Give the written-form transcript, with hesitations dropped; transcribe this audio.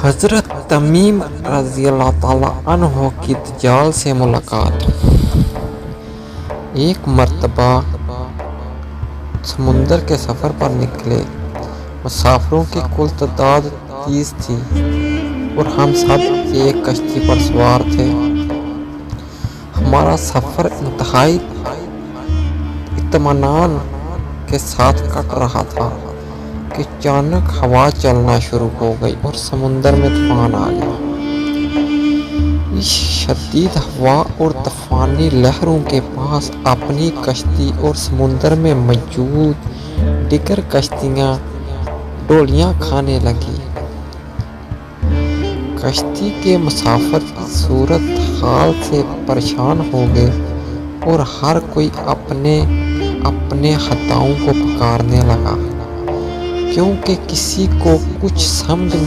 حضرت تمیم رضی اللہ تعالیٰ عنہ کی دجال سے ملاقات۔ ایک مرتبہ سمندر کے سفر پر نکلے مسافروں کی کل تعداد 30 تھی اور ہم سب ایک کشتی پر سوار تھے۔ ہمارا سفر انتہائی اطمینان کے ساتھ کٹ رہا تھا کہ اچانک ہوا چلنا شروع ہو گئی اور سمندر میں طوفان آ گیا۔ اس شدید ہوا اور طوفانی لہروں کے پاس اپنی کشتی اور سمندر میں موجود دیگر کشتیاں ڈولیاں کھانے لگیں۔ کشتی کے مسافر اس صورت حال سے پریشان ہو گئے اور ہر کوئی اپنے اپنے خداؤں کو پکارنے لگا، کیونکہ کسی کو کچھ سمجھ میں